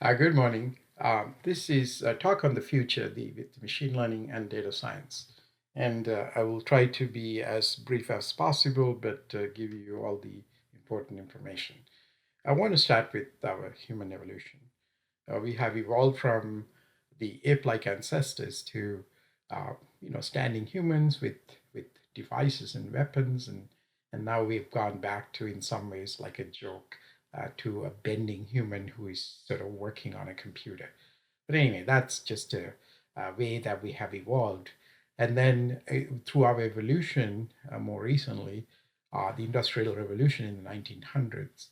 Good morning. This is a talk on the future with machine learning and data science. And I will try to be as brief as possible, but give you all the important information. I want to start with our human evolution. We have evolved from the ape-like ancestors to, standing humans with devices and weapons, and now we've gone back to, in some ways, like a joke, to a bending human who is sort of working on a computer. But anyway, that's just a way that we have evolved. And then through our evolution, more recently, the Industrial Revolution in the 1900s,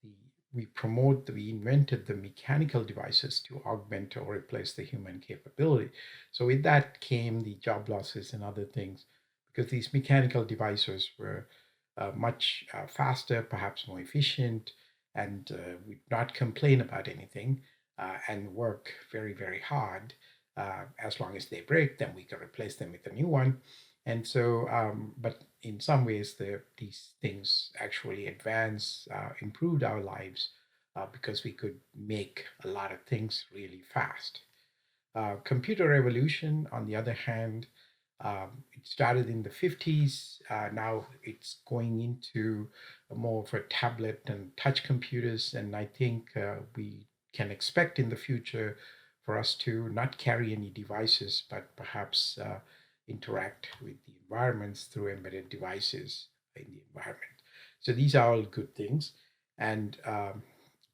the, we invented the mechanical devices to augment or replace the human capability. So with that came the job losses and other things, because these mechanical devices were much faster, perhaps more efficient, and would not complain about anything and work very, very hard. As long as they break, then we can replace them with a new one. And so, but in some ways, these things actually improved our lives because we could make a lot of things really fast. Computer revolution, on the other hand, it started in the 50s. Now it's going into more of a tablet and touch computers. And I think we can expect in the future for us to not carry any devices, but perhaps interact with the environments through embedded devices in the environment. So these are all good things. And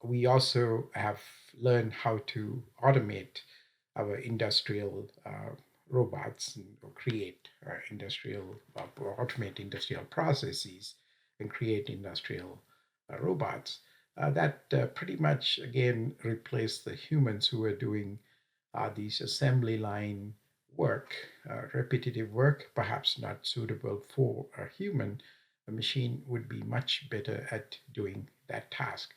we also have learned how to automate our industrial robots and create industrial or automate industrial processes and create industrial robots that pretty much again replace the humans who are doing these assembly line work, repetitive work, perhaps not suitable for a human. A machine would be much better at doing that task.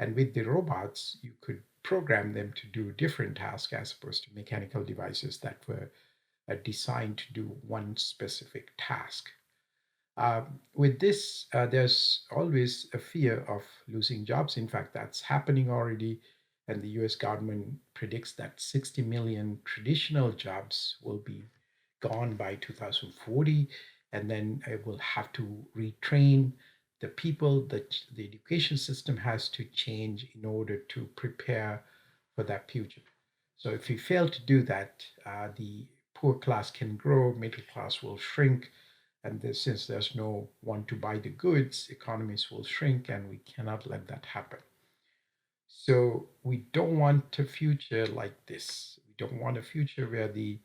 And with the robots, you could program them to do different tasks as opposed to mechanical devices that were designed to do one specific task. With this, there's always a fear of losing jobs. In fact, that's happening already. And the US government predicts that 60 million traditional jobs will be gone by 2040. And then it will have to retrain the people that the education system has to change in order to prepare for that future. So if we fail to do that, the poor class can grow, middle class will shrink, and since there's no one to buy the goods, economies will shrink, and we cannot let that happen. So we don't want a future like this. We don't want a future where the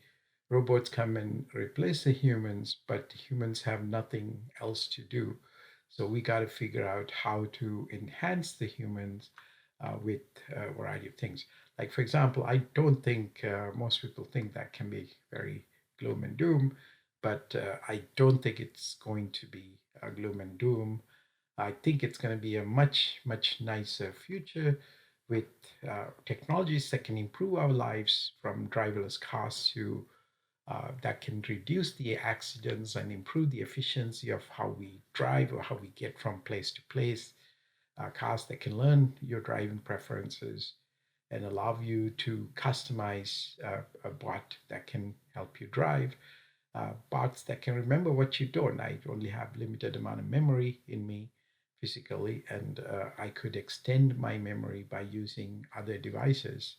robots come and replace the humans, but the humans have nothing else to do. So we got to figure out how to enhance the humans with a variety of things. Like, for example, I don't think most people think that can be very gloom and doom, but I don't think it's going to be a gloom and doom. I think it's going to be a much, much nicer future with technologies that can improve our lives, from driverless cars to that can reduce the accidents and improve the efficiency of how we drive or how we get from place to place. Cars that can learn your driving preferences and allow you to customize a bot that can help you drive. Bots that can remember what you don't. I only have limited amount of memory in me physically, and I could extend my memory by using other devices.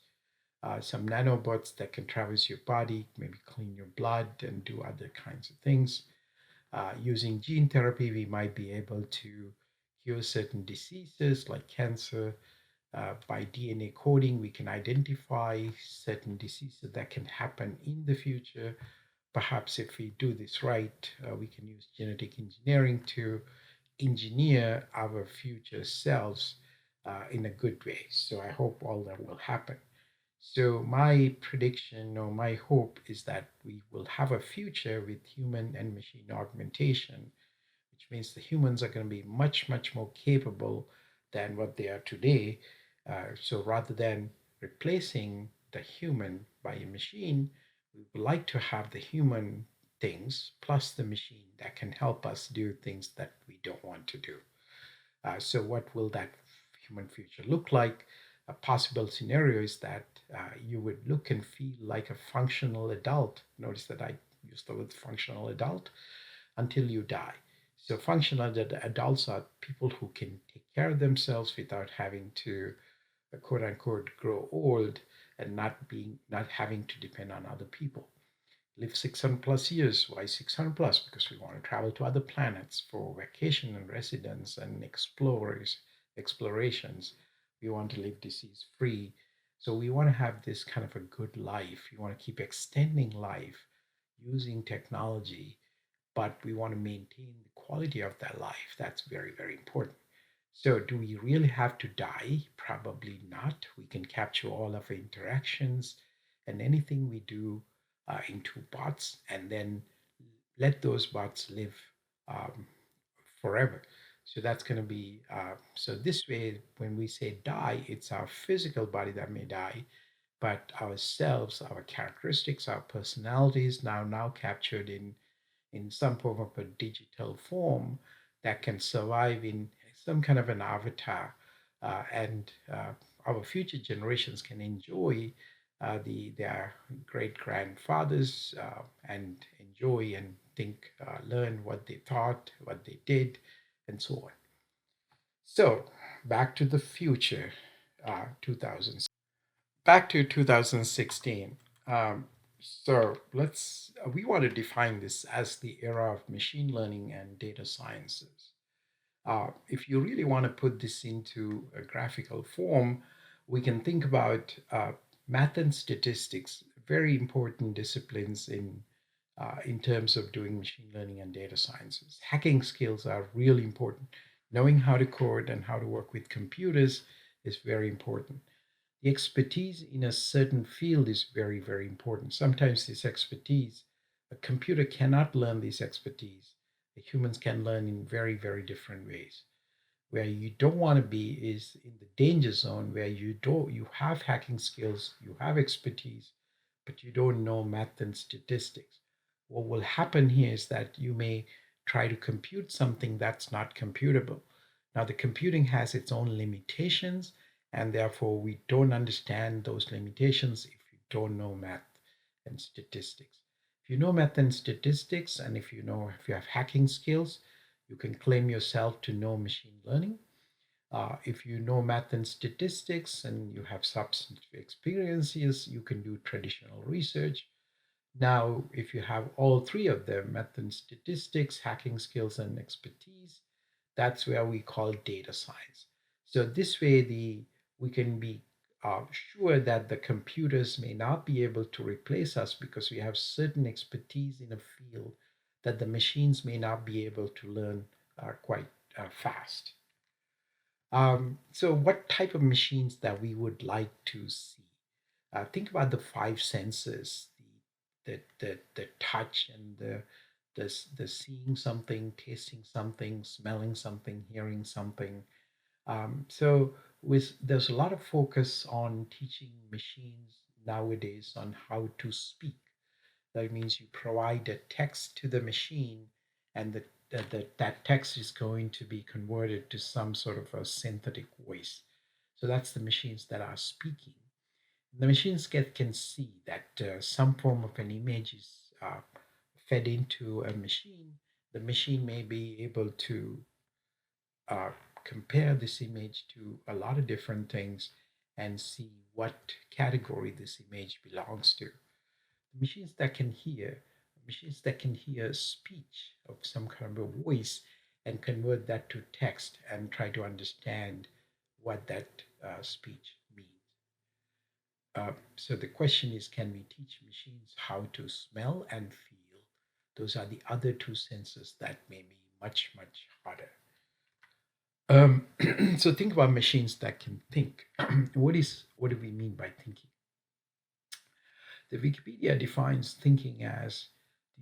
Some nanobots that can traverse your body, maybe clean your blood and do other kinds of things. Using gene therapy, we might be able to cure certain diseases like cancer. By DNA coding, we can identify certain diseases that can happen in the future. Perhaps if we do this right, we can use genetic engineering to engineer our future selves in a good way. So I hope all that will happen. So my prediction or my hope is that we will have a future with human and machine augmentation, which means the humans are going to be much, much more capable than what they are today. So rather than replacing the human by a machine, we would like to have the human things plus the machine that can help us do things that we don't want to do. So, what will that human future look like? a possible scenario is that you would look and feel like a functional adult. Notice that I used the word functional adult until you die. So functional adults are people who can take care of themselves without having to quote unquote grow old and not having to depend on other people. Live 600 plus years. Why 600 plus? Because we want to travel to other planets for vacation and residence and explorations. We want to live disease free. So we want to have this kind of a good life. We want to keep extending life using technology, but we want to maintain the quality of that life. That's very, very important. So, do we really have to die? Probably not. We can capture all of our interactions and anything we do into bots and then let those bots live um, forever. So that's going to be, so this way, when we say die, it's our physical body that may die, but ourselves, our characteristics, our personalities now captured in some form of a digital form that can survive in some kind of an avatar, and our future generations can enjoy their great grandfathers and enjoy and think, learn what they thought, what they did, and so on. So back to the future, 2000. Back to 2016. So we want to define this as the era of machine learning and data sciences. If you really want to put this into a graphical form, we can think about math and statistics, very important disciplines in terms of doing machine learning and data sciences. Hacking skills are really important. Knowing how to code and how to work with computers is very important. The expertise in a certain field is very, very important. Sometimes this expertise, a computer cannot learn this expertise. The humans can learn in very, very different ways. Where you don't want to be is in the danger zone where you have hacking skills, you have expertise, but you don't know math and statistics. What will happen here is that you may try to compute something that's not computable. Now, the computing has its own limitations, and therefore we don't understand those limitations if you don't know math and statistics. If you know math and statistics, and if you have hacking skills, you can claim yourself to know machine learning. If you know math and statistics and you have substantive experiences, you can do traditional research. Now, if you have all three of them, math and statistics, hacking skills, and expertise, that's where we call data science. So this way, we can be sure that the computers may not be able to replace us because we have certain expertise in a field that the machines may not be able to learn quite fast. So what type of machines that we would like to see? Think about the five senses: the touch and the seeing something, tasting something, smelling something, hearing something. So there's a lot of focus on teaching machines nowadays on how to speak. That means you provide a text to the machine, and that text is going to be converted to some sort of a synthetic voice. So that's the machines that are speaking. The machines can see that some form of an image is fed into a machine. The machine may be able to uh, compare this image to a lot of different things and see what category this image belongs to. Machines that can hear, machines that can hear speech of some kind of a voice and convert that to text and try to understand what that speech means. So the question is, can we teach machines how to smell and feel? Those are the other two senses that may be much, much harder. So think about machines that can think. What do we mean by thinking? The Wikipedia defines thinking as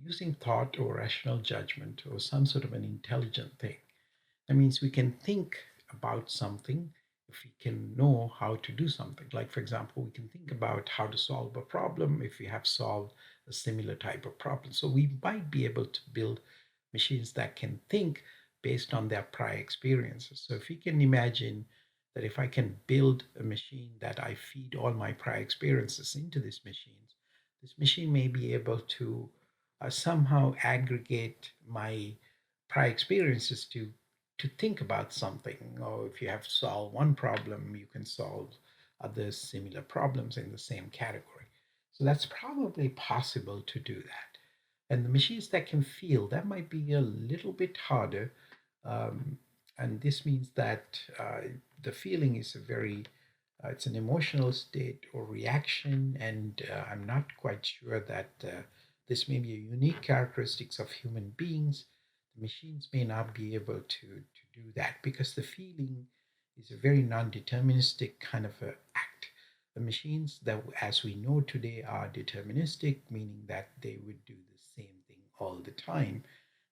using thought or rational judgment or some sort of an intelligent thing. That means we can think about something if we can know how to do something. Like, for example, we can think about how to solve a problem if we have solved a similar type of problem. So we might be able to build machines that can think based on their prior experiences. So if we can imagine that if I can build a machine that I feed all my prior experiences into this machine may be able to somehow aggregate my prior experiences to think about something. Or if you have to solve one problem, you can solve other similar problems in the same category. So that's probably possible to do that. And the machines that can feel, that might be a little bit harder. Um, and this means that the feeling is a very, it's an emotional state or reaction. And I'm not quite sure that this may be a unique characteristics of human beings. The machines may not be able to do that because the feeling is a very non-deterministic kind of a act. The machines that, as we know today, are deterministic, meaning that they would do the same thing all the time.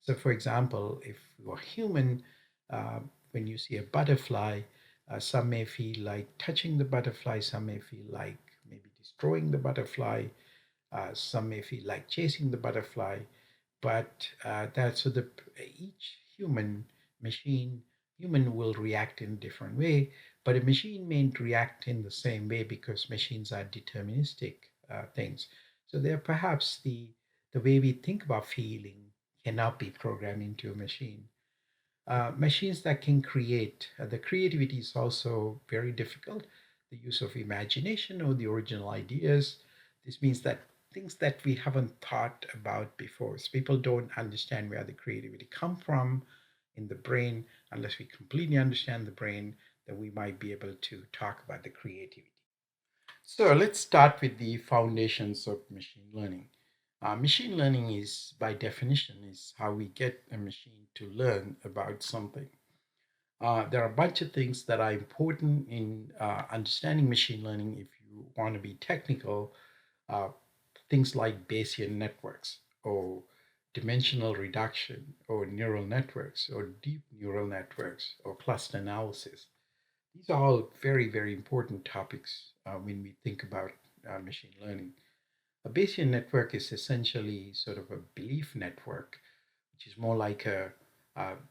So, for example, if you're human, uh, when you see a butterfly, some may feel like touching the butterfly, some may feel like maybe destroying the butterfly, some may feel like chasing the butterfly. But that so the each human will react in a different way, but a machine mayn't react in the same way because machines are deterministic things. So there perhaps the way we think about feeling cannot be programmed into a machine. Machines that can create, the creativity is also very difficult. The use of imagination or the original ideas. This means that things that we haven't thought about before. So people don't understand where the creativity come from in the brain. Unless we completely understand the brain, then we might be able to talk about the creativity. So let's start with the foundations of machine learning. Machine learning is, by definition, is how we get a machine to learn about something. There are a bunch of things that are important in understanding machine learning. If you want to be technical, uh, things like Bayesian networks or dimensional reduction or neural networks or deep neural networks or cluster analysis. These are all very, very important topics when we think about machine learning. A Bayesian network is essentially sort of a belief network, which is more like a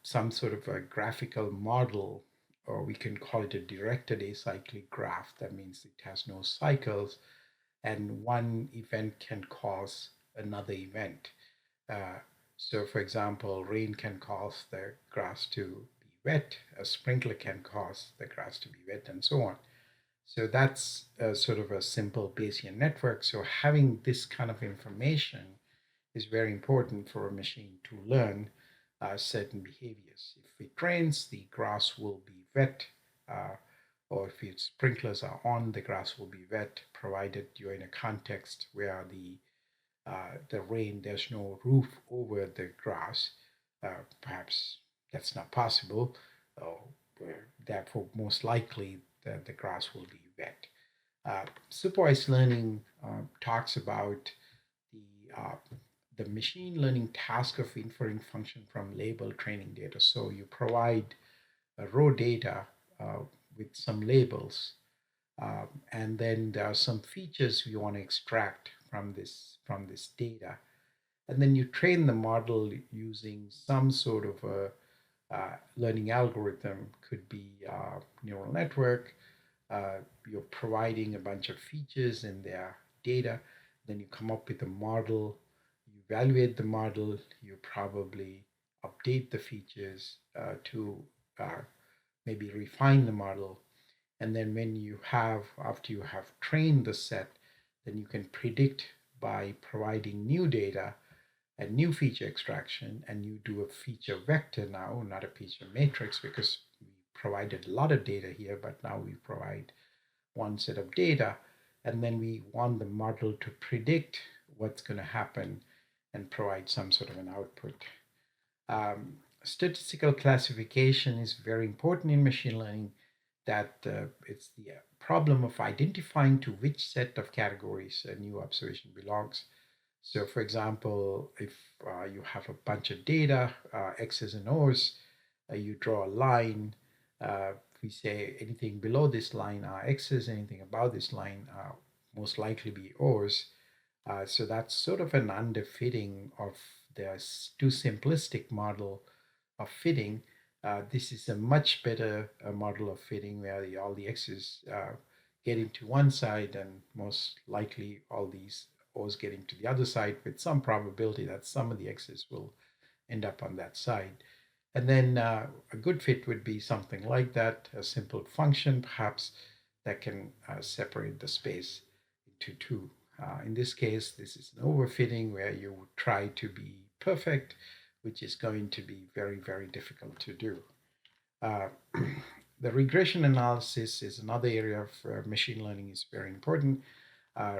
some sort of a graphical model, or we can call it a directed acyclic graph. That means it has no cycles, and one event can cause another event. Uh, so, for example, rain can cause the grass to be wet, a sprinkler can cause the grass to be wet, and so on. So that's sort of a simple Bayesian network. So having this kind of information is very important for a machine to learn certain behaviors. If it rains, the grass will be wet, uh, or if its sprinklers are on, the grass will be wet, provided you're in a context where the rain, there's no roof over the grass. Perhaps that's not possible. Therefore, most likely the grass will be wet. Supervised learning talks about the uh, the machine learning task of inferring function from label training data. So you provide raw data with some labels, and then there are some features you want to extract from this data, and then you train the model using some sort of a learning algorithm. Could be neural network. You're providing a bunch of features in their data, then you come up with a model, you evaluate the model, you probably update the features to uh, maybe refine the model. And then when you have, after you have trained the set, then you can predict by providing new data and new feature extraction, and you do a feature vector now, not a feature matrix, because we provided a lot of data here, but now we provide one set of data, and then we want the model to predict what's going to happen and provide some sort of an output. Statistical classification is very important in machine learning, that it's the problem of identifying to which set of categories a new observation belongs. So, for example, if you have a bunch of data, X's and O's, you draw a line. We say anything below this line are X's, anything above this line are most likely be O's. So that's sort of an underfitting of the too simplistic model of fitting. This is a much better model of fitting where all the x's get into one side and most likely all these o's get into the other side with some probability that some of the x's will end up on that side. And then a good fit would be something like that, a simple function perhaps that can separate the space into two. In this case, this is an overfitting where you would try to be perfect, which is going to be very, very difficult to do. Uh, the regression analysis is another area of machine learning is very important.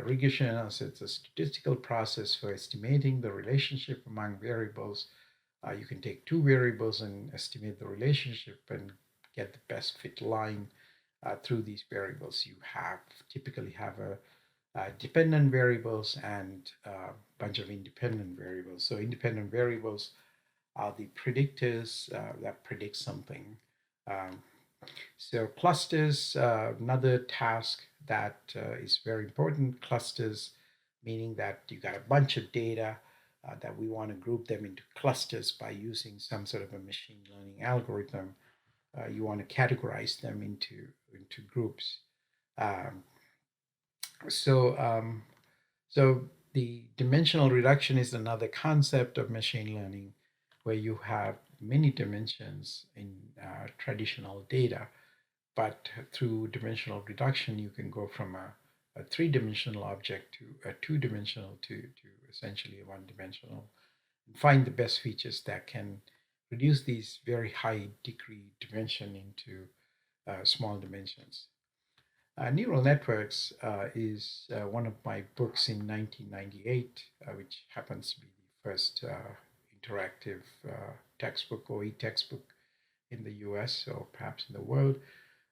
Regression analysis is a statistical process for estimating the relationship among variables. You can take two variables and estimate the relationship and get the best fit line through these variables. You have typically have a dependent variables and a bunch of independent variables. So independent variables are the predictors that predict something. Um, so clusters, another task that is very important. Clusters, meaning that you got a bunch of data that we want to group them into clusters by using some sort of a machine learning algorithm. You want to categorize them into groups. Um, so so the dimensional reduction is another concept of machine learning where you have many dimensions in traditional data, but through dimensional reduction, you can go from a three-dimensional object to a two-dimensional to essentially a one-dimensional and find the best features that can reduce these very high degree dimension into small dimensions. Neural Networks is one of my books in 1998, which happens to be the first interactive textbook or e-textbook in the US or perhaps in the world.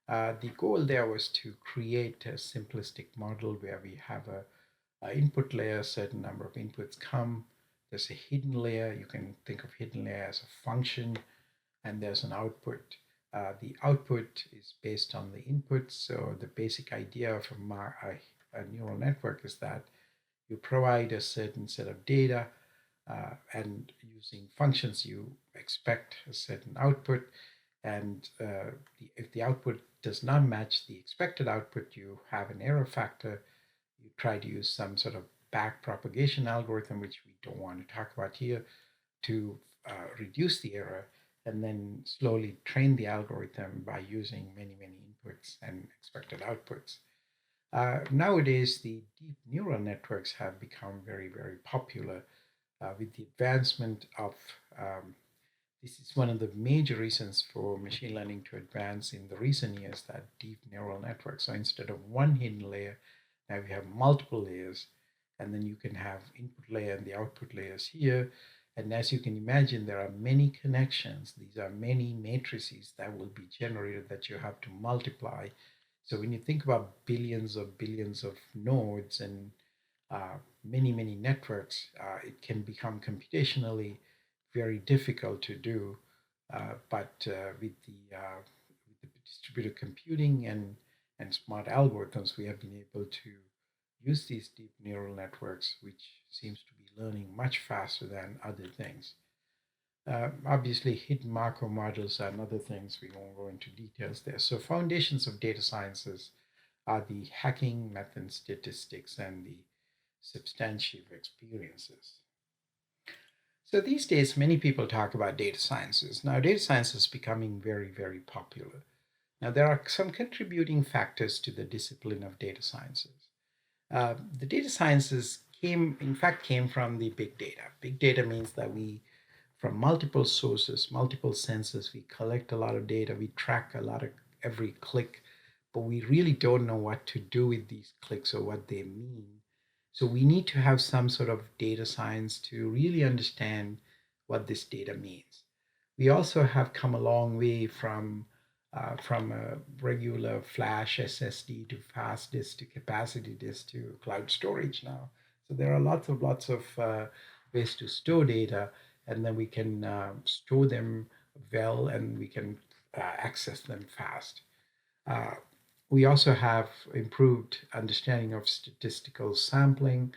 The goal there was to create a simplistic model where we have a input layer, a certain number of inputs come. There's a hidden layer. You can think of hidden layer as a function, and there's an output. The output is based on the input. So the basic idea of a neural network is that you provide a certain set of data, and using functions, you expect a certain output. And if the output does not match the expected output, you have an error factor. You try to use some sort of back propagation algorithm, which we don't want to talk about here, to reduce the error and then slowly train the algorithm by using many, many inputs and expected outputs. Nowadays, the deep neural networks have become very, very popular with the advancement of this is one of the major reasons for machine learning to advance in the recent years, that deep neural networks. So instead of one hidden layer, now we have multiple layers, and then you can have input layer and the output layers here. And as you can imagine, there are many connections. These are many matrices that will be generated that you have to multiply. So when you think about billions of nodes and many, many networks, it can become computationally very difficult to do. But with the distributed computing and smart algorithms, we have been able to use these deep neural networks, which seems to be learning much faster than other things. Obviously, hidden Markov models are another things. We won't go into details there. So foundations of data sciences are the hacking method statistics and the substantive experiences. So these days, many people talk about data sciences. Now, data science is becoming very, very popular. Now, there are some contributing factors to the discipline of data sciences. The data sciences in fact, came from the big data. Big data means that from multiple sources, multiple sensors, we collect a lot of data, we track a lot of every click, but we really don't know what to do with these clicks or what they mean. So we need to have some sort of data science to really understand what this data means. We also have come a long way from a regular flash SSD to fast disk to capacity disk to cloud storage now. So there are lots of ways to store data, and then we can store them well, and we can access them fast. Uh, we also have improved understanding of statistical sampling,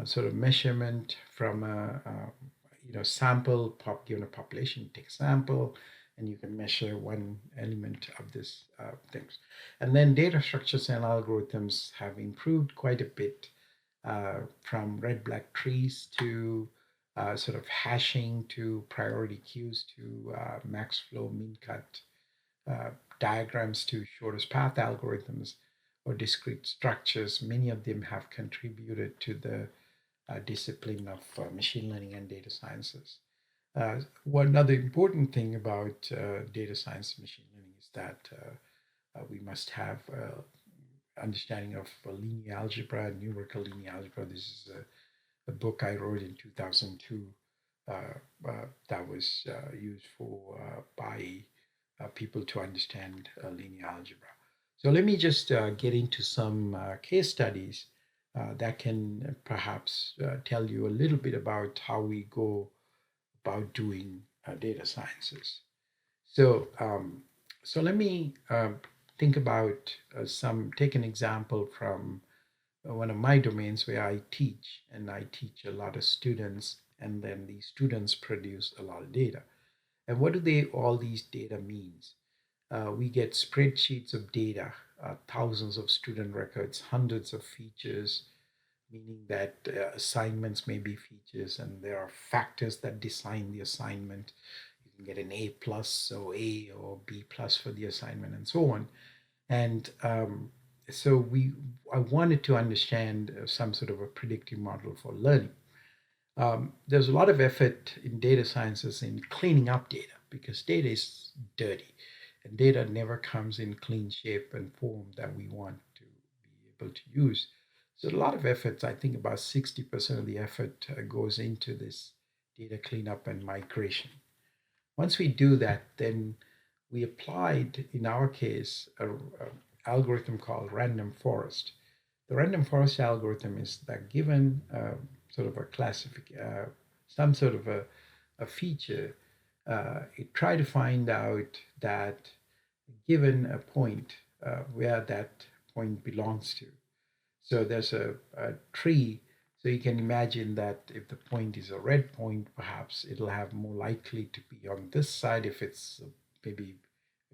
sort of measurement from a sample, given a population, take a sample, and you can measure one element of this things. And then data structures and algorithms have improved quite a bit, from red-black trees to sort of hashing to priority queues to max flow, min cut uh, diagrams to shortest path algorithms or discrete structures. Many of them have contributed to the discipline of machine learning and data sciences. One other important thing about data science and machine learning is that we must have understanding of linear algebra, numerical linear algebra. This is a book I wrote in 2002 that was used for by people to understand linear algebra. So let me just get into some case studies that can perhaps tell you a little bit about how we go about doing data sciences. So, so let me think about take an example from one of my domains where I teach, and I teach a lot of students, and then these students produce a lot of data. And what do all these data means? We get spreadsheets of data, thousands of student records, hundreds of features, meaning that assignments may be features, and there are factors that design the assignment. You can get an A plus or A or B plus for the assignment, and so on. And so I wanted to understand some sort of a predictive model for learning. There's a lot of effort in data sciences in cleaning up data because data is dirty, and data never comes in clean shape and form that we want to be able to use. So a lot of efforts, I think about 60% of the effort goes into this data cleanup and migration. Once we do that, then we applied, in our case, a algorithm called random forest. The random forest algorithm is that given sort of a some sort of a feature, it try to find out that given a point where that point belongs to. So there's a tree. So you can imagine that if the point is a red point, perhaps it'll have more likely to be on this side. If it's maybe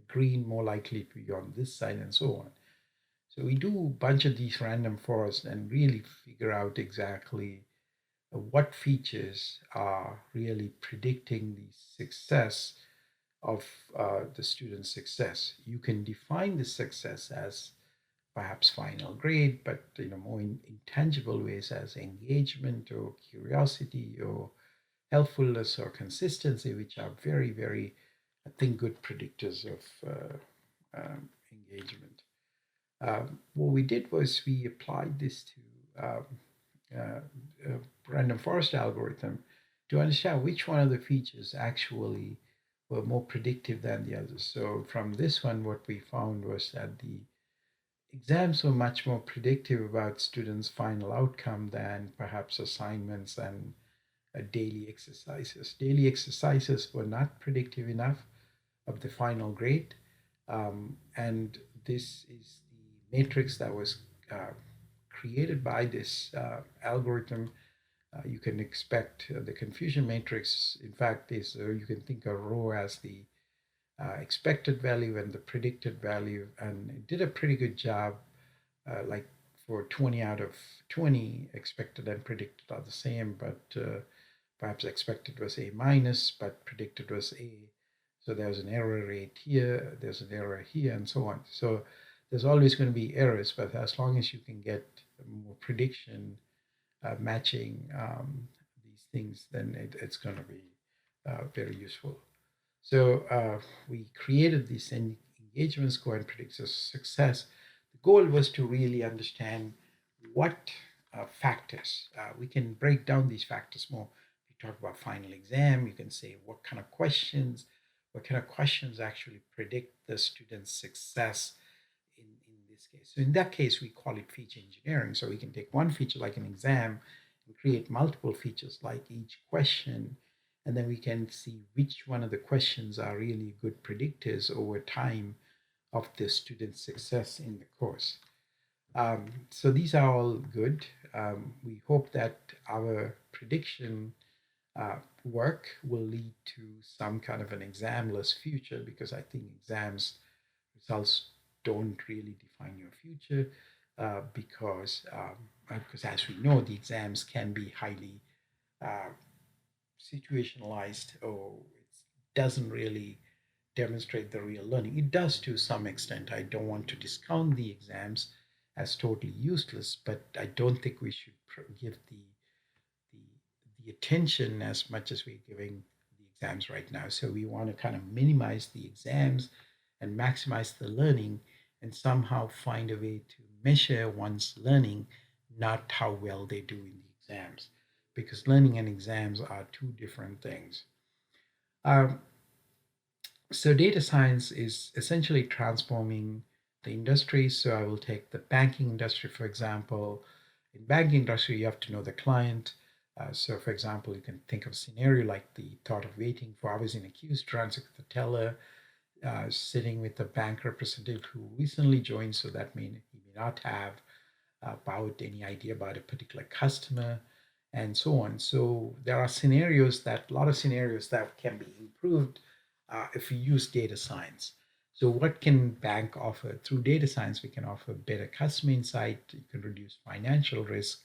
green, more likely to be on this side, and so on. So we do a bunch of these random forests and really figure out exactly what features are really predicting the success of the student's success. You can define the success as perhaps final grade, but more intangible ways as engagement or curiosity or helpfulness or consistency, which are very, very, I think, good predictors of engagement. What we did was we applied this to a random forest algorithm to understand which one of the features actually were more predictive than the others. So from this one, what we found was that the exams were much more predictive about students' final outcome than perhaps assignments and daily exercises. Daily exercises were not predictive enough of the final grade. And this is the matrix that was created by this algorithm. You can expect the confusion matrix, in fact, is you can think of rho as the expected value and the predicted value. And it did a pretty good job, like for 20 out of 20, expected and predicted are the same, but perhaps expected was A minus, but predicted was A. So there's an error rate here, there's an error here, and so on. So there's always going to be errors, but as long as you can get more prediction matching these things, then it's going to be very useful. So we created this engagement score and predictors success. The goal was to really understand what factors. We can break down these factors more. We talk about final exam. You can say what kind of questions actually predict the student's success in this case. So in that case, we call it feature engineering. So we can take one feature like an exam and create multiple features like each question, and then we can see which one of the questions are really good predictors over time of the student's success in the course. So these are all good. We hope that our prediction work will lead to some kind of an examless future, because I think exams results don't really define your future, because as we know, the exams can be highly uh, situationalized, or it doesn't really demonstrate the real learning. It does to some extent. I don't want to discount the exams as totally useless, but I don't think we should give the the attention as much as we're giving the exams right now. So we want to kind of minimize the exams and maximize the learning, and somehow find a way to measure one's learning, not how well they do in the exams, because learning and exams are two different things. Um, so data science is essentially transforming the industry. So I will take the banking industry, for example. In banking industry, you have to know the client. So for example, you can think of a scenario like the thought of waiting for hours in a queue to transact with the teller, sitting with a bank representative who recently joined, so that means he may not have about any idea about a particular customer, and so on. So there are a lot of scenarios that can be improved if we use data science. So what can bank offer? Through data science, we can offer better customer insight. You can reduce financial risk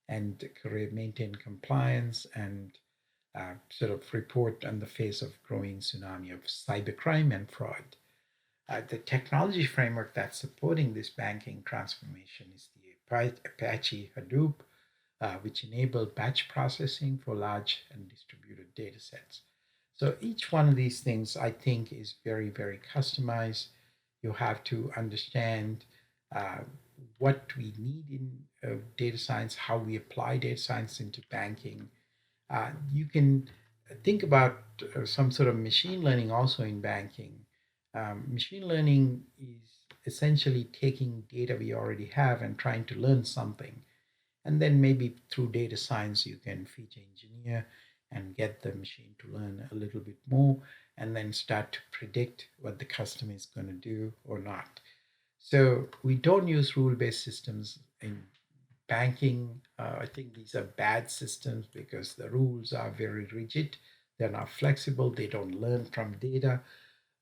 and maintain compliance, and sort of report on the face of growing tsunami of cybercrime and fraud. The technology framework that's supporting this banking transformation is the Apache Hadoop, which enable batch processing for large and distributed data sets. So each one of these things, I think, is very, very customized. You have to understand uh, what we need in data science, how we apply data science into banking. You can think about some sort of machine learning also in banking. Machine learning is essentially taking data we already have and trying to learn something. And then maybe through data science, you can feature engineer and get the machine to learn a little bit more, and then start to predict what the customer is going to do or not. So we don't use rule-based systems in banking. I think these are bad systems because the rules are very rigid. They're not flexible. They don't learn from data.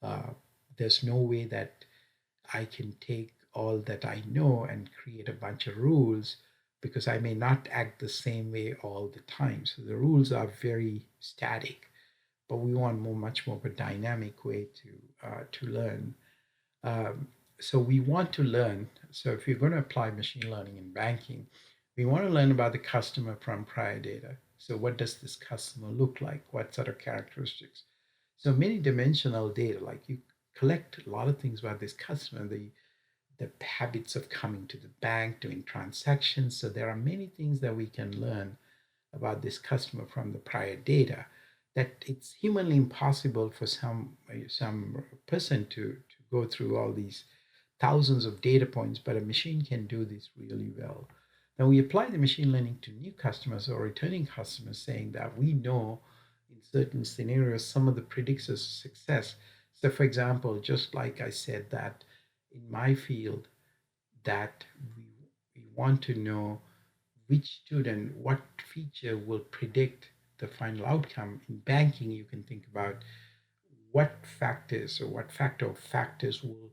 Uh, there's no way that I can take all that I know and create a bunch of rules, because I may not act the same way all the time. So the rules are very static, but we want much more of a dynamic way to learn. Um, so we want to learn. So if you're going to apply machine learning in banking, we want to learn about the customer from prior data. So what does this customer look like? What sort of characteristics? So many dimensional data, like you collect a lot of things about this customer, the habits of coming to the bank, doing transactions. So there are many things that we can learn about this customer from the prior data, that it's humanly impossible for some person to go through all these thousands of data points, but a machine can do this really well. Now we apply the machine learning to new customers or returning customers, saying that we know in certain scenarios some of the predictors of success. So for example, just like I said that in my field, that we want to know which student, what feature will predict the final outcome. In banking, you can think about what factors or what factor of factors will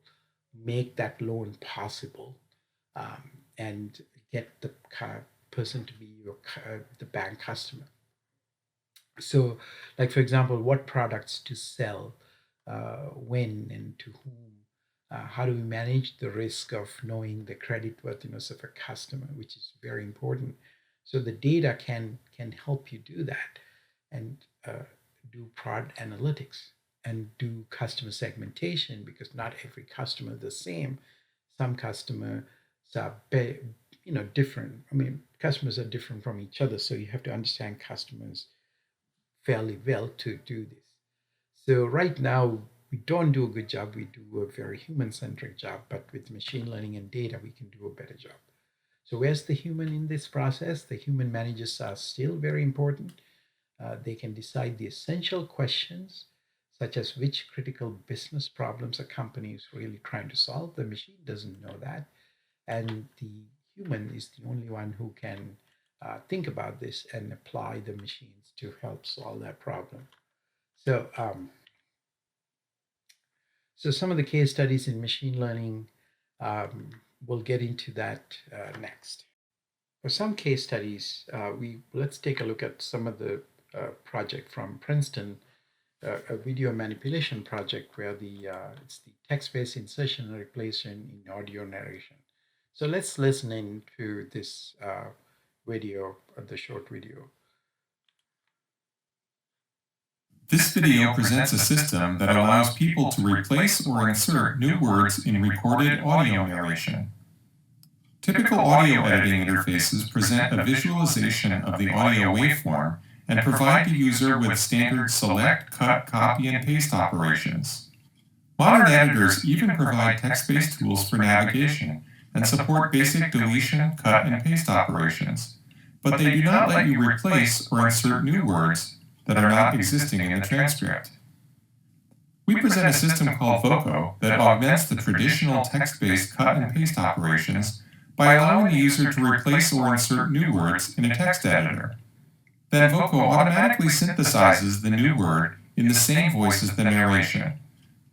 make that loan possible, and get the person to be the bank customer. So, like for example, what products to sell, when and to whom. How do we manage the risk of knowing the credit worthiness of a customer, which is very important. So the data can help you do that, and do product analytics and do customer segmentation, because not every customer is the same. Some customers are different. I mean, customers are different from each other, so you have to understand customers fairly well to do this. So right now we don't do a good job. We do a very human-centric job, but with machine learning and data, we can do a better job. So where's the human in this process? The human managers are still very important. They can decide the essential questions, such as which critical business problems a company is really trying to solve. The machine doesn't know that, and the human is the only one who can think about this and apply the machines to help solve that problem. So, so some of the case studies in machine learning, um, we'll get into that next. For some case studies, let's take a look at some of the project from Princeton, a video manipulation project where it's the text-based insertion and replacement in audio narration. So let's listen in to this video, the short video. This video presents a system that allows people to replace or insert new words in recorded audio narration. Typical audio editing interfaces present a visualization of the audio waveform and provide the user with standard select, cut, copy, and paste operations. Modern editors even provide text-based tools for navigation and support basic deletion, cut, and paste operations, but they do not let you replace or insert new words that are not existing in the transcript. We present a system called Voco that augments the traditional text-based cut and paste operations by allowing the user to replace or insert new words in a text editor. Then Voco automatically synthesizes the new word in the same voice as the narration.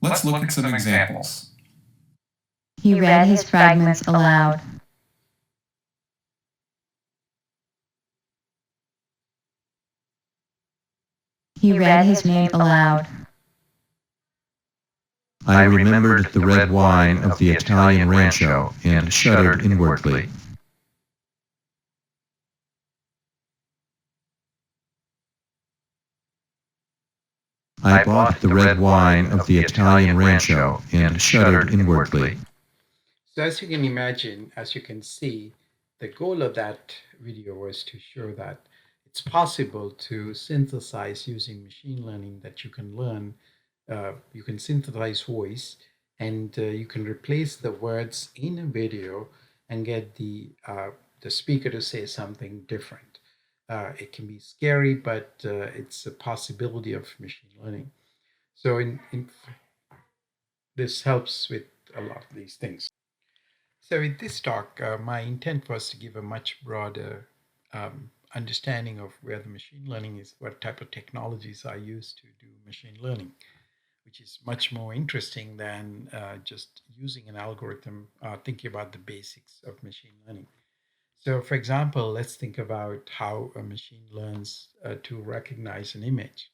Let's look at some examples. He read his fragments aloud. He read his name aloud. I remembered the red wine of the Italian rancho and shuddered inwardly. I bought the red wine of the Italian rancho and shuddered inwardly. So as you can imagine, as you can see, the goal of that video was to show that it's possible to synthesize using machine learning, that you can learn, you can synthesize voice, and you can replace the words in a video and get the speaker to say something different. It can be scary, but it's a possibility of machine learning. So this helps with a lot of these things. So in this talk, my intent was to give a much broader understanding of where the machine learning is, what type of technologies are used to do machine learning, which is much more interesting than just using an algorithm, thinking about the basics of machine learning. So for example, let's think about how a machine learns to recognize an image.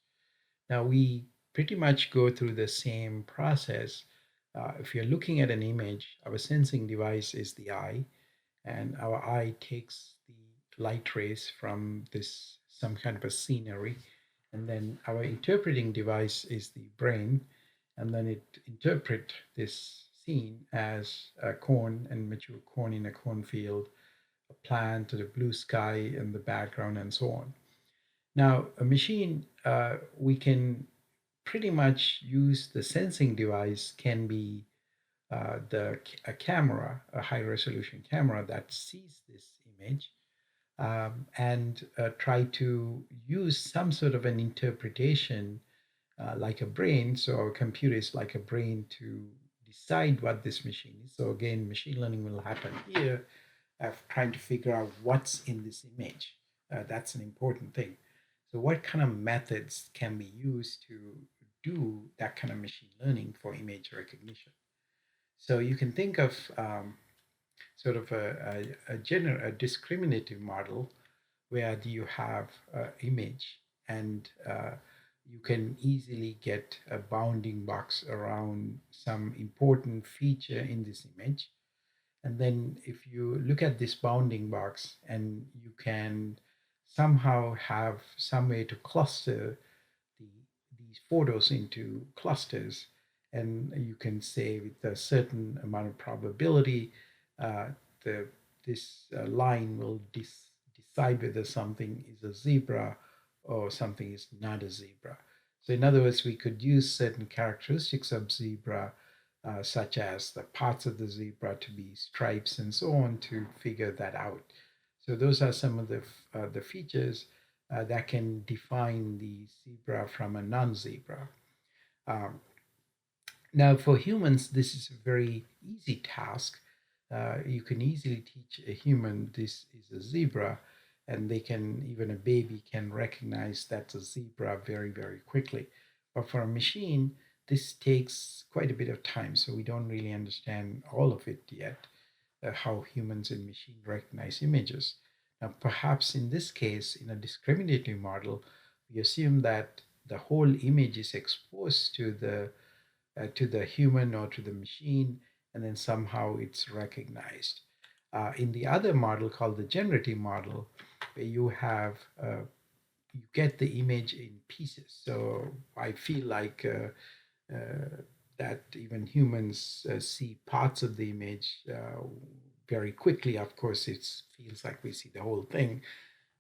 Now we pretty much go through the same process. If you're looking at an image, our sensing device is the eye, and our eye takes the light rays from some kind of a scenery, and then our interpreting device is the brain, and then it interprets this scene as a cone and mature corn in a cornfield, a plant, a blue sky in the background, and so on. Now, a machine, we can pretty much use the sensing device, can be a camera, a high resolution camera that sees this image, and try to use some sort of an interpretation like a brain. So our computer is like a brain to decide what this machine is. So again, machine learning will happen here of trying to figure out what's in this image. That's an important thing. So what kind of methods can be used to do that kind of machine learning for image recognition? So you can think of sort of a discriminative model where you have an image, and you can easily get a bounding box around some important feature in this image. And then if you look at this bounding box, and you can somehow have some way to cluster these photos into clusters, and you can say with a certain amount of probability, uh, this line will decide whether something is a zebra or something is not a zebra. So in other words, we could use certain characteristics of zebra, such as the parts of the zebra to be stripes and so on, to figure that out. So those are some of the features that can define the zebra from a non-zebra. Now, for humans, this is a very easy task. You can easily teach a human this is a zebra, and even a baby can recognize that's a zebra very, very quickly. But for a machine, this takes quite a bit of time, so we don't really understand all of it yet, how humans and machine recognize images. Now, perhaps in this case, in a discriminative model, we assume that the whole image is exposed to the human or to the machine, and then somehow it's recognized. In the other model called the generative model, where you get the image in pieces. So I feel like that even humans see parts of the image very quickly. Of course, it feels like we see the whole thing,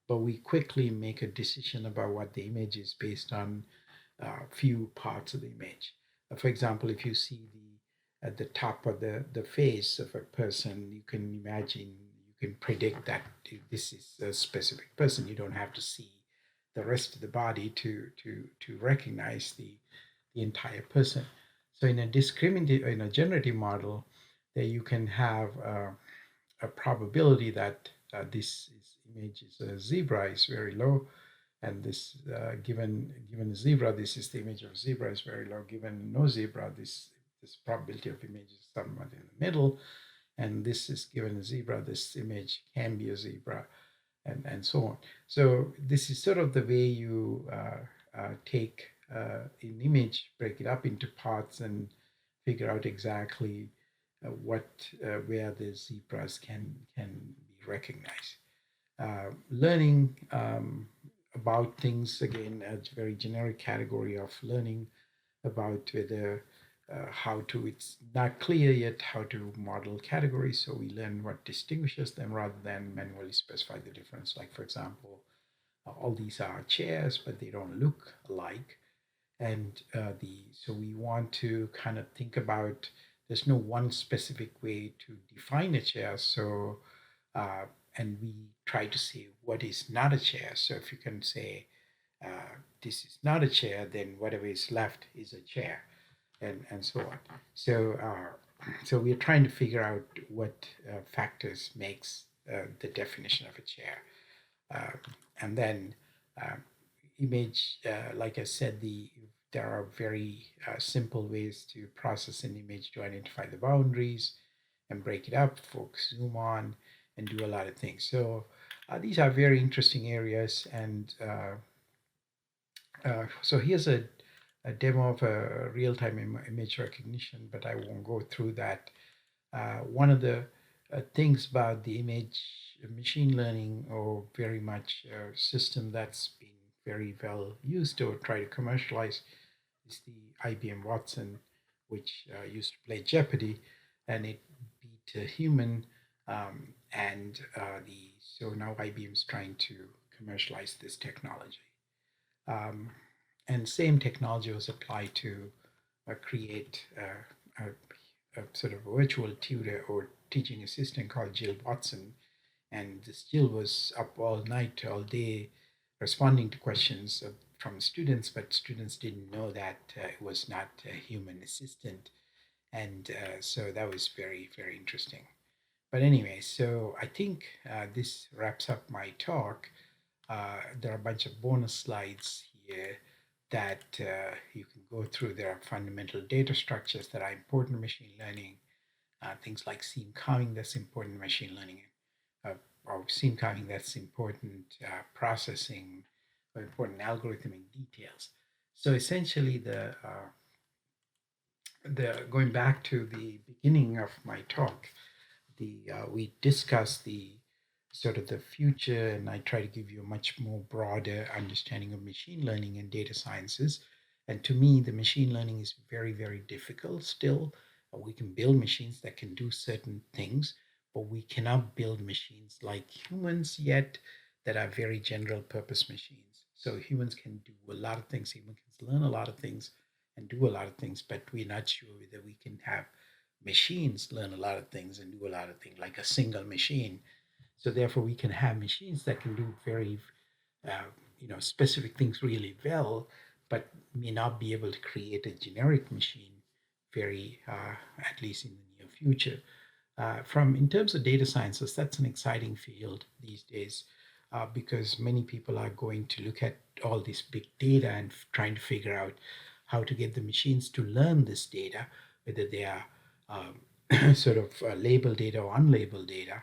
but we quickly make a decision about what the image is based on few parts of the image. For example, if you see at the top of the face of a person, you can imagine, you can predict that this is a specific person. You don't have to see the rest of the body to recognize the entire person. So in a generative model, that you can have a probability that image is a zebra is very low, and this given a zebra, this is the image of a zebra is very low. Given no zebra, this probability of image is somewhat in the middle, and this is given a zebra, this image can be a zebra, and so on. So this is sort of the way you take an image, break it up into parts, and figure out exactly where the zebras can be recognized. Learning about things, again, a very generic category of learning about whether it's not clear yet how to model categories, so we learn what distinguishes them rather than manually specify the difference. Like, for example, all these are chairs, but they don't look alike, and so we want to kind of think about, there's no one specific way to define a chair, so and we try to say what is not a chair. So if you can say this is not a chair, then whatever is left is a chair, and so on. So we're trying to figure out what factors makes the definition of a chair. And then image, like I said, there are very simple ways to process an image to identify the boundaries and break it up, focus, zoom on, and do a lot of things. So these are very interesting areas. And so here's a demo of a real-time image recognition, but I won't go through that. One of the things about the image machine learning, or very much a system that's been very well used or try to commercialize, is the IBM Watson, which used to play Jeopardy, and it beat a human. So now IBM is trying to commercialize this technology. And same technology was applied to create a sort of virtual tutor or teaching assistant called Jill Watson. And this Jill was up all night, all day, responding to questions from students, but students didn't know that it was not a human assistant. And so that was very, very interesting. But anyway, so I think this wraps up my talk. There are a bunch of bonus slides here that you can go through. There are fundamental data structures that are important in machine learning, things like seam carving that's important in machine learning, or seam carving that's important processing, or important algorithmic details. So essentially, the going back to the beginning of my talk, we discussed the sort of the future, and I try to give you a much more broader understanding of machine learning and data sciences. And to me, the machine learning is very, very difficult still. We can build machines that can do certain things, but we cannot build machines like humans yet that are very general purpose machines. So humans can do a lot of things, humans can learn a lot of things and do a lot of things, but we're not sure whether we can have machines learn a lot of things and do a lot of things like a single machine. So therefore, we can have machines that can do very, specific things really well, but may not be able to create a generic machine at least in the near future. In terms of data sciences, that's an exciting field these days. because many people are going to look at all this big data and trying to figure out how to get the machines to learn this data, whether they are sort of labeled data or unlabeled data,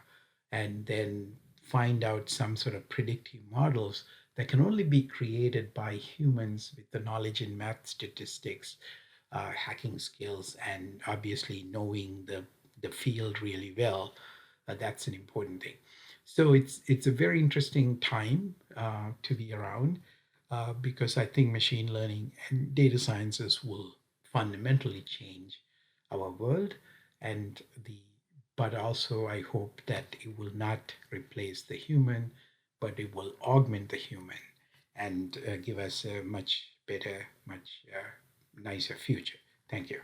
and then find out some sort of predictive models that can only be created by humans with the knowledge in math, statistics, hacking skills, and obviously knowing the field really well. That's an important thing. So it's a very interesting time to be around because I think machine learning and data sciences will fundamentally change our world, and the but also I hope that it will not replace the human, but it will augment the human and give us a much better, much nicer future. Thank you.